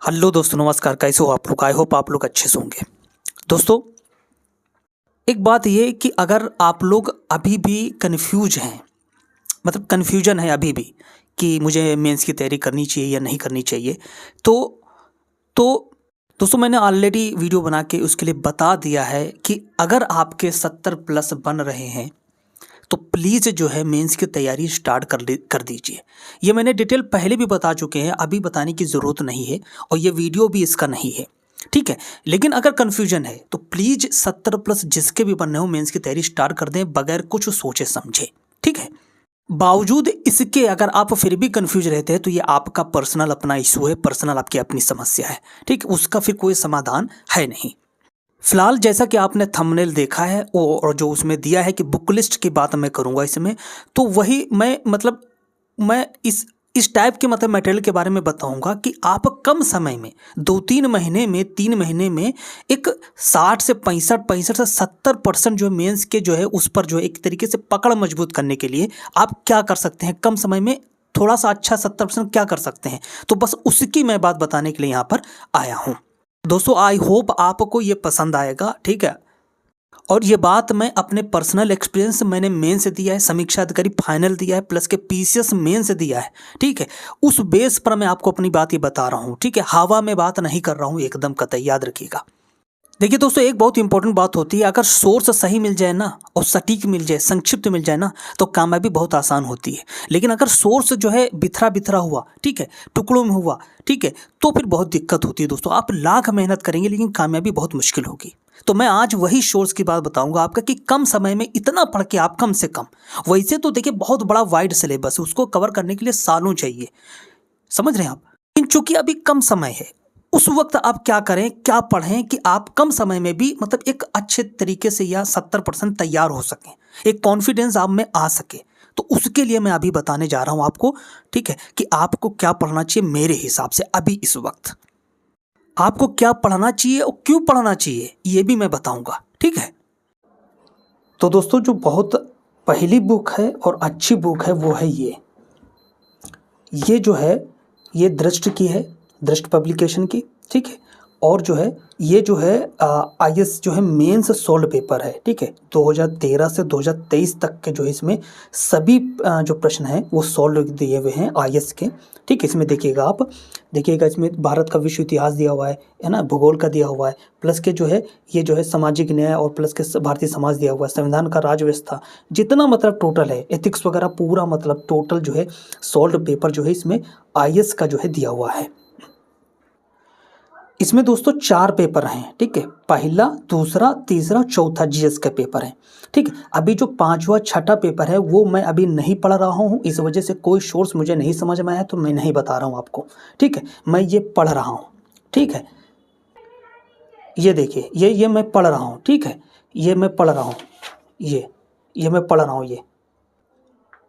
Hello दोस्तों, नमस्कार। कैसे हो आप लोग? आई होप आप लोग अच्छे से होंगे। दोस्तों, एक बात ये कि अगर आप लोग अभी भी कंफ्यूज हैं, मतलब कन्फ्यूजन है अभी भी कि मुझे मेंस की तैयारी करनी चाहिए या नहीं करनी चाहिए, तो तो दोस्तों मैंने ऑलरेडी वीडियो बना के उसके लिए बता दिया है कि अगर आपके 70 प्लस बन रहे हैं तो प्लीज़ जो है मेंस की तैयारी स्टार्ट कर दीजिए। ये मैंने डिटेल पहले भी बता चुके हैं, अभी बताने की ज़रूरत नहीं है और ये वीडियो भी इसका नहीं है, ठीक है। लेकिन अगर कन्फ्यूजन है तो प्लीज़ 70 प्लस जिसके भी बनने हो मेंस की तैयारी स्टार्ट कर दें बगैर कुछ सोचे समझे, ठीक है। बावजूद इसके अगर आप फिर भी कंफ्यूज रहते हैं तो ये आपका पर्सनल अपना इशू है, पर्सनल आपकी अपनी समस्या है, ठीक। उसका फिर कोई समाधान है नहीं। फिलहाल जैसा कि आपने थंबनेल देखा है और जो उसमें दिया है कि बुक लिस्ट की बात मैं करूंगा इसमें, तो वही मैं इस टाइप के मतलब मटेरियल के बारे में बताऊंगा कि आप कम समय में 2-3 महीने में 3 महीने में एक 60 से 65 से 70% जो मेंस के जो है उस पर जो है एक तरीके से पकड़ मजबूत करने के लिए आप क्या कर सकते हैं, कम समय में थोड़ा सा अच्छा 70% क्या कर सकते हैं। तो बस उसकी मैं बात बताने के लिए यहाँ पर आया हूँ। दोस्तों, आई होप आपको ये पसंद आएगा, ठीक है। और ये बात मैं अपने पर्सनल एक्सपीरियंस मैंने मेन से दिया है, समीक्षा अधिकारी फाइनल दिया है, प्लस के पीसीएस मेन से दिया है, ठीक है। उस बेस पर मैं आपको अपनी बात ये बता रहा हूँ, ठीक है। हवा में बात नहीं कर रहा हूँ एकदम कतई, याद रखिएगा। देखिए दोस्तों, एक बहुत इंपॉर्टेंट बात होती है, अगर सोर्स सही मिल जाए ना और सटीक मिल जाए, संक्षिप्त मिल जाए ना, तो कामयाबी बहुत आसान होती है। लेकिन अगर सोर्स जो है बिखरा बिखरा हुआ, ठीक है, टुकड़ों में हुआ, ठीक है, तो फिर बहुत दिक्कत होती है दोस्तों। आप लाख मेहनत करेंगे लेकिन कामयाबी बहुत मुश्किल होगी। तो मैं आज वही सोर्स की बात बताऊंगा आपका कि कम समय में इतना पढ़ के आप कम से कम, वैसे तो देखिए बहुत बड़ा वाइड सिलेबस है, उसको कवर करने के लिए सालों चाहिए, समझ रहे हैं आप। लेकिन चूंकि अभी कम समय है, उस वक्त आप क्या करें, क्या पढ़ें कि आप कम समय में भी मतलब एक अच्छे तरीके से या 70% तैयार हो सकें, एक कॉन्फिडेंस आप में आ सके। तो उसके लिए मैं अभी बताने जा रहा हूं आपको, ठीक है, कि आपको क्या पढ़ना चाहिए मेरे हिसाब से अभी इस वक्त। आपको क्या पढ़ना चाहिए और क्यों पढ़ना चाहिए ये भी मैं बताऊंगा, ठीक है। तो दोस्तों, जो बहुत पहली बुक है और अच्छी बुक है वो है ये जो है, ये दृष्ट की है, दृष्ट पब्लिकेशन की, ठीक है। और जो है ये जो है आईएएस जो है मेंस सोल्ड पेपर है, ठीक है। 2013 से 2023 तक के जो है इसमें सभी जो प्रश्न हैं वो सोल्व दिए हुए हैं आईएएस के, ठीक है। इसमें देखिएगा, आप देखिएगा, इसमें भारत का विश्व इतिहास दिया हुआ है ना, भूगोल का दिया हुआ है, प्लस के जो है ये जो है सामाजिक न्याय और प्लस के भारतीय समाज दिया हुआ है, संविधान का राज्य व्यवस्था, जितना मतलब टोटल है, एथिक्स वगैरह पूरा मतलब टोटल जो है सोल्ड पेपर जो है इसमें आईएएस का जो है दिया हुआ है। इसमें दोस्तों 4 पेपर हैं, ठीक है। पहला, दूसरा, तीसरा, चौथा जीएस का पेपर है, ठीक है। अभी जो 5वां 6ठा पेपर है वो मैं अभी नहीं पढ़ रहा हूँ, इस वजह से कोई सोर्स मुझे नहीं समझ में आया तो मैं नहीं बता रहा हूँ आपको, ठीक है। मैं ये पढ़ रहा हूँ, ठीक है। ये देखिए, ये मैं पढ़ रहा हूँ, ठीक है। ये मैं पढ़ रहा हूँ, ये मैं पढ़ रहा हूँ,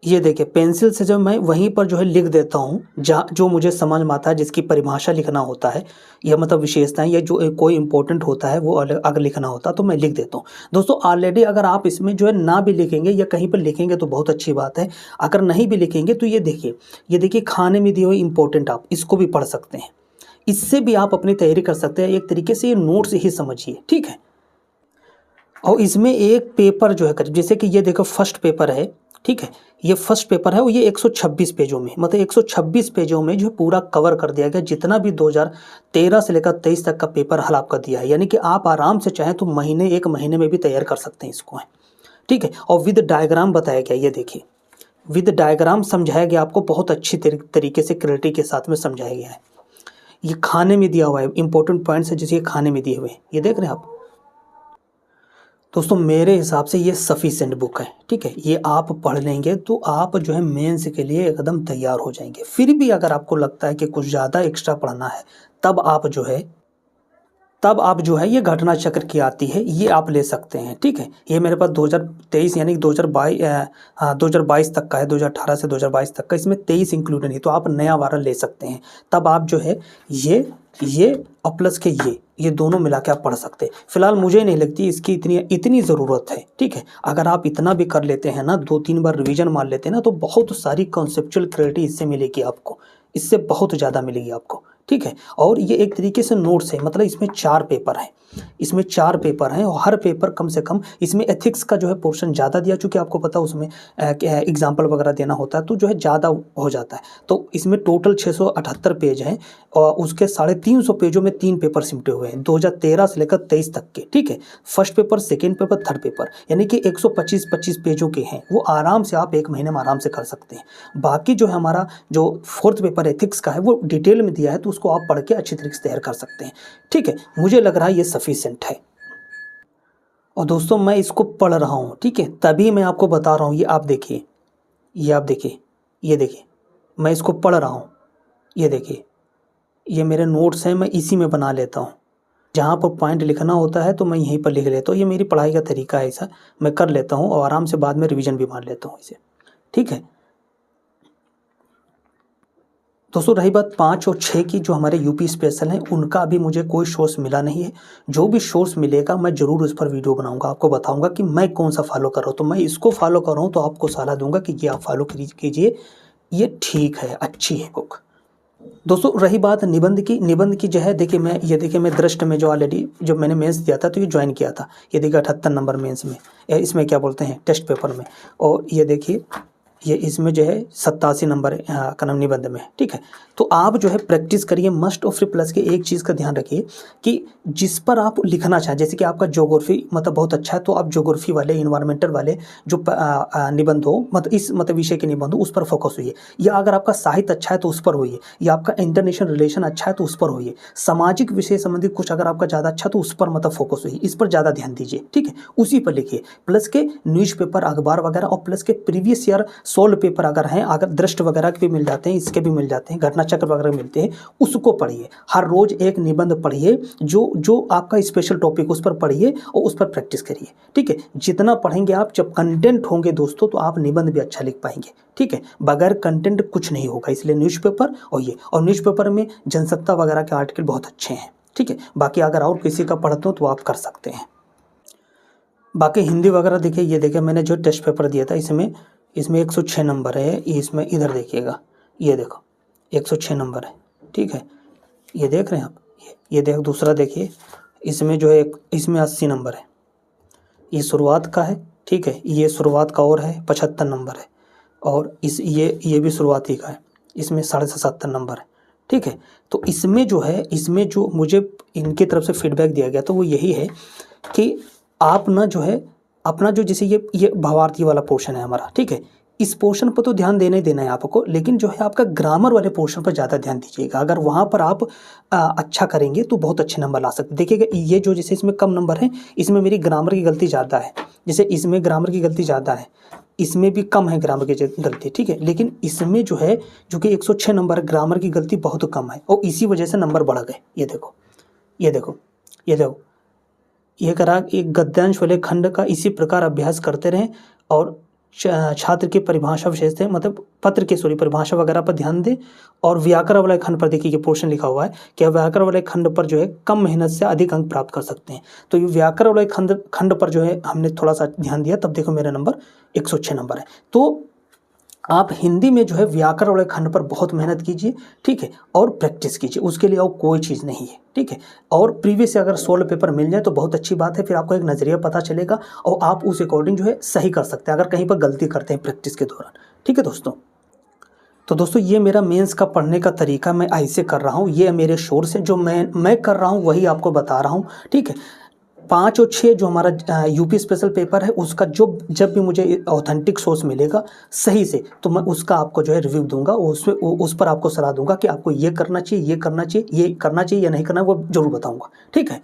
ये देखिए, पेंसिल से जब मैं वहीं पर जो है लिख देता हूँ जहाँ जो मुझे समझ में आता है, जिसकी परिभाषा लिखना होता है या मतलब विशेषताएं या जो कोई इंपॉर्टेंट होता है वो अलग अगर लिखना होता है तो मैं लिख देता हूँ। दोस्तों, ऑलरेडी अगर आप इसमें जो है ना भी लिखेंगे या कहीं पर लिखेंगे तो बहुत अच्छी बात है, अगर नहीं भी लिखेंगे तो ये देखिए खाने में दिए हुए इंपॉर्टेंट, आप इसको भी पढ़ सकते हैं, इससे भी आप अपनी तैयारी कर सकते हैं। एक तरीके से ये नोट्स ही समझिए, ठीक है। और इसमें एक पेपर जो है करीब, जैसे कि ये देखो फर्स्ट पेपर है, ठीक है। ये फर्स्ट पेपर है और ये 126 पेजों में, मतलब 126 पेजों में जो पूरा कवर कर दिया गया, जितना भी 2013 से लेकर 23 तक का पेपर हल आपका दिया है। यानी कि आप आराम से चाहें तो एक महीने में भी तैयार कर सकते हैं इसको, है, ठीक है। और विद डायग्राम बताया गया, ये देखिए विद डायग्राम समझाया गया आपको, बहुत अच्छी तरीके से क्लैरिटी के साथ में समझाया गया है। ये खाने में दिया हुआ है, इंपॉर्टेंट पॉइंट्स है जैसे ये खाने में दिए हुए हैं, ये देख रहे हैं आप। दोस्तों, मेरे हिसाब से ये सफिशिएंट बुक है, ठीक है। ये आप पढ़ लेंगे तो आप जो है मेंस के लिए एकदम तैयार हो जाएंगे। फिर भी अगर आपको लगता है कि कुछ ज़्यादा एक्स्ट्रा पढ़ना है, तब आप जो है ये घटना चक्र की आती है, ये आप ले सकते हैं, ठीक है। ये मेरे पास 2023 यानी कि 2022 तक का है, 2018 से 2022 तक का, इसमें 23 इंक्लूड नहीं, तो आप नया वाला ले सकते हैं। तब आप जो है ये और प्लस के ये दोनों मिला के आप पढ़ सकते हैं। फिलहाल मुझे नहीं लगती इसकी इतनी ज़रूरत है, ठीक है। अगर आप इतना भी कर लेते हैं ना, 2-3 बार रिवीजन मार लेते हैं ना, तो बहुत सारी कॉन्सेप्चुअल क्लैरिटी इससे मिलेगी आपको, इससे बहुत ज़्यादा मिलेगी आपको, ठीक है। और ये एक तरीके से नोट्स है, मतलब इसमें 4 पेपर हैं, इसमें 4 पेपर हैं और हर पेपर कम से कम, इसमें एथिक्स का जो है पोर्शन ज़्यादा दिया, चूँकि आपको पता है उसमें एग्जाम्पल वगैरह देना होता है तो जो है ज़्यादा हो जाता है। तो इसमें टोटल 678 पेज हैं और उसके 350 पेजों में 3 पेपर सिमटे हुए हैं 2013 से लेकर 23 तक के, ठीक है। First paper, second paper, third paper, यानी कि 125 पेजों के हैं, वो आराम से आप 1 महीने में आराम से कर सकते हैं। बाकी जो है हमारा जो फोर्थ पेपर एथिक्स का है वो डिटेल में दिया है, तो उसको आप पढ़ के अच्छी तरीके से तैयार कर सकते हैं, ठीक है। मुझे लग रहा है ये सफिशिएंट है। और दोस्तों मैं इसको पढ़ रहा हूँ, ठीक है, तभी मैं आपको बता रहा हूँ। ये आप देखिए, ये आप देखिए, ये देखिए, मैं इसको पढ़ रहा हूँ, ये देखिए, ये मेरे नोट्स हैं, मैं इसी में बना लेता हूँ। जहाँ पर पॉइंट लिखना होता है तो मैं यहीं पर लिख लेता हूँ। ये मेरी पढ़ाई का तरीका है, ऐसा मैं कर लेता हूँ और आराम से बाद में रिवीजन भी मार लेता हूँ इसे, ठीक है। दोस्तों रही बात 5 और 6 की, जो हमारे यूपी स्पेशल हैं, उनका अभी मुझे कोई सोर्स मिला नहीं है। जो भी सोर्स मिलेगा मैं ज़रूर उस पर वीडियो बनाऊंगा, आपको बताऊंगा कि मैं कौन सा फॉलो कर रहा हूँ। तो मैं इसको फॉलो कर रहा हूँ तो आपको सलाह दूंगा कि ये आप फॉलो कीजिए, ये ठीक है, अच्छी है बुक। दोस्तों रही बात निबंध की, निबंध की जो है देखिए, मैं दृष्ट में जो ऑलरेडी जब मैंने मेंस दिया था तो ये ज्वाइन किया था। ये देखिए 78 नंबर मेंस में, इसमें क्या बोलते हैं टेस्ट पेपर में। और ये देखिए ये इसमें जो है 87 नंबर का नाम निबंध में, ठीक है। तो आप जो है प्रैक्टिस करिए मस्ट और फिर प्लस के एक चीज़ का ध्यान रखिए कि जिस पर आप लिखना चाहें, जैसे कि आपका ज्योग्राफी मतलब बहुत अच्छा है तो आप ज्योग्राफी वाले, इन्वायरमेंटल वाले जो निबंध हो, मतलब इस मतलब विषय के निबंध हो, उस पर फोकस होइए। या अगर आपका साहित्य अच्छा है तो उस पर होइए, या आपका इंटरनेशनल रिलेशन अच्छा है तो उस पर होइए। सामाजिक विषय संबंधित कुछ अगर आपका ज़्यादा अच्छा तो उस पर मतलब फोकस होइए, इस पर ज़्यादा ध्यान दीजिए, ठीक है, उसी पर लिखिए। प्लस के न्यूज़पेपर, अखबार वगैरह और प्लस के प्रीवियस ईयर सोल्ड पेपर अगर हैं, अगर दृष्ट वगैरह के भी मिल जाते हैं, इसके भी मिल जाते हैं, घटना चक्र वगैरह मिलते हैं, उसको पढ़िए। हर रोज एक निबंध पढ़िए, जो आपका स्पेशल टॉपिक उस पर पढ़िए और उस पर प्रैक्टिस करिए, ठीक है। जितना पढ़ेंगे आप, जब कंटेंट होंगे दोस्तों तो आप निबंध भी अच्छा लिख पाएंगे, ठीक है। बगैर कंटेंट कुछ नहीं होगा, इसलिए न्यूज़पेपर और न्यूज़पेपर में जनसत्ता वगैरह के आर्टिकल बहुत अच्छे हैं, ठीक है। बाकी अगर और किसी का पढ़ते हो तो आप कर सकते हैं। बाकी हिंदी वगैरह देखिए, ये देखिए मैंने जो टेस्ट पेपर दिया था इसमें 106 नंबर है। इसमें इधर देखिएगा, ये देखो 106 नंबर है, ठीक है, ये देख रहे हैं आप। ये देख, दूसरा देखिए, इसमें जो है इसमें 80 नंबर है, ये शुरुआत का है, ठीक है। ये शुरुआत का और है 75 नंबर है, और ये भी शुरुआती का है, इसमें 77.5 नंबर है, ठीक है। तो इसमें जो मुझे इनकी तरफ से फीडबैक दिया गया तो वो यही है कि आप ना जो है अपना जो, जैसे ये भावार्थी वाला पोर्शन है हमारा, ठीक है, इस पोर्शन पर तो ध्यान देना ही देना है आपको, लेकिन जो है आपका ग्रामर वाले पोर्शन पर ज़्यादा ध्यान दीजिएगा। अगर वहाँ पर आप अच्छा करेंगे तो बहुत अच्छे नंबर ला सकते। देखिएगा ये जो जैसे इसमें कम नंबर है, इसमें मेरी ग्रामर की गलती ज़्यादा है, जैसे इसमें ग्रामर की गलती ज़्यादा है, इसमें भी कम है ग्रामर की गलती, ठीक है। लेकिन इसमें जो है जो कि 106 नंबर ग्रामर की गलती बहुत कम है और इसी वजह से नंबर बढ़ गए। ये देखो, ये देखो, ये देखो, ये करा एक गद्यांश वाले खंड का इसी प्रकार अभ्यास करते रहें और छात्र की परिभाषा विशेष थे, मतलब पत्र की परिभाषा वगैरह पर ध्यान दें। और व्याकरण वाले खंड पर देखिए, ये पोर्शन लिखा हुआ है कि व्याकरण वाले खंड पर जो है कम मेहनत से अधिक अंक प्राप्त कर सकते हैं। तो ये व्याकरण वाले खंड पर जो है हमने थोड़ा सा ध्यान दिया, तब देखो मेरा नंबर 106 नंबर है। तो आप हिंदी में जो है व्याकरण वाले खंड पर बहुत मेहनत कीजिए, ठीक है, और प्रैक्टिस कीजिए, उसके लिए और कोई चीज़ नहीं है, ठीक है। और प्रीवियस से अगर 16 पेपर मिल जाए तो बहुत अच्छी बात है, फिर आपको एक नज़रिया पता चलेगा और आप उस अकॉर्डिंग जो है सही कर सकते हैं अगर कहीं पर गलती करते हैं प्रैक्टिस के दौरान, ठीक है दोस्तों। तो दोस्तों ये मेरा मेंस का पढ़ने का तरीका मैं ऐसे कर रहा हूँ, ये मेरे सोर्स है, जो मैं कर रहा हूँ वही आपको बता रहा हूँ, ठीक है। 5 और 6 जो हमारा यूपी स्पेशल पेपर है, उसका जब भी मुझे ऑथेंटिक सोर्स मिलेगा सही से, तो मैं उसका आपको जो है रिव्यू दूंगा, उस पर आपको सलाह दूंगा कि आपको ये करना चाहिए, ये करना चाहिए, ये करना चाहिए या नहीं करना, वो जरूर बताऊंगा, ठीक है।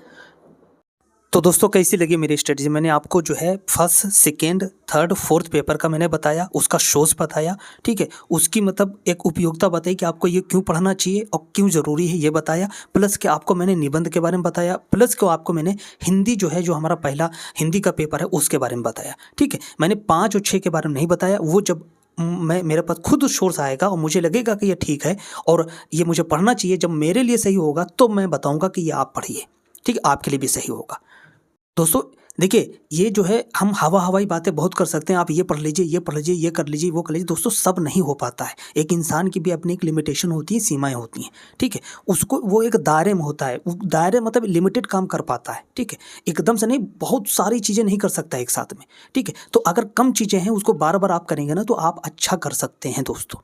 तो दोस्तों कैसी लगी मेरी स्ट्रेटजी? मैंने आपको जो है first, second, third, fourth paper का मैंने बताया, उसका सोर्स बताया, ठीक है, उसकी मतलब एक उपयोगिता बताई कि आपको ये क्यों पढ़ना चाहिए और क्यों ज़रूरी है ये बताया। प्लस कि आपको मैंने निबंध के बारे में बताया, प्लस कि आपको मैंने हिंदी जो है, जो हमारा पहला हिंदी का पेपर है उसके बारे में बताया, ठीक है। मैंने 5 और 6 के बारे में नहीं बताया, वो जब मेरे पास खुद सोर्स आएगा और मुझे लगेगा कि ये ठीक है और ये मुझे पढ़ना चाहिए, जब मेरे लिए सही होगा तो मैं बताऊँगा कि ये आप पढ़िए, ठीक है, आपके लिए भी सही होगा। दोस्तों देखिए, ये जो है हम हवा-हवाई बातें बहुत कर सकते हैं, आप ये पढ़ लीजिए, ये पढ़ लीजिए, ये कर लीजिए, वो कर लीजिए, दोस्तों सब नहीं हो पाता है। एक इंसान की भी अपनी एक लिमिटेशन होती है, सीमाएँ होती हैं, ठीक है? उसको वो एक दायरे में होता है, वो दायरे मतलब लिमिटेड काम कर पाता है, ठीक है? एकदम से नहीं, बहुत सारी चीज़ें नहीं कर सकता एक साथ में, ठीक है? तो अगर कम चीज़ें हैं, उसको बार-बार आप करेंगे ना, तो आप अच्छा कर सकते हैं दोस्तों।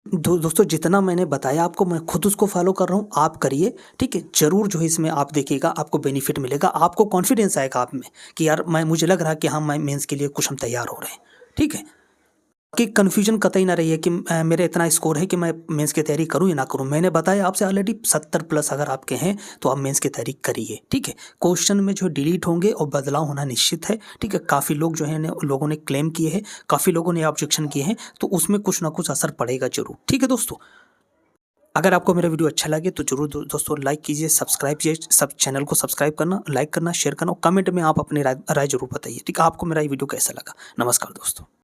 दोस्तों जितना मैंने बताया आपको, मैं खुद उसको फ़ॉलो कर रहा हूँ, आप करिए, ठीक है? ज़रूर जो है इसमें आप देखिएगा, आपको बेनिफिट मिलेगा, आपको कॉन्फिडेंस आएगा आप में कि यार मुझे लग रहा है कि हाँ, मैं मेंस के लिए कुछ हम तैयार हो रहे हैं, ठीक है? कि कन्फ्यूज़न कतई ना रही है कि मेरा इतना स्कोर है कि मैं मेंस की तैयारी करूँ या ना करूँ। मैंने बताया आपसे ऑलरेडी 70 प्लस अगर आपके हैं, तो आप मेंस की तैयारी करिए, ठीक है? क्वेश्चन में जो डिलीट होंगे और बदलाव होना निश्चित है, ठीक है? काफ़ी लोग जो हैं लोगों ने क्लेम किए हैं, काफ़ी लोगों ने ऑब्जेक्शन किए हैं, तो उसमें कुछ ना कुछ असर पड़ेगा ज़रूर, ठीक है दोस्तों? अगर आपको मेरा वीडियो अच्छा लगे तो ज़रूर दोस्तों लाइक कीजिए, सब्सक्राइब कीजिए, सब चैनल को सब्सक्राइब करना, लाइक करना, शेयर करना और कमेंट में आप अपनी राय ज़रूर बताइए, ठीक है? आपको मेरा ये वीडियो कैसा लगा? नमस्कार दोस्तों।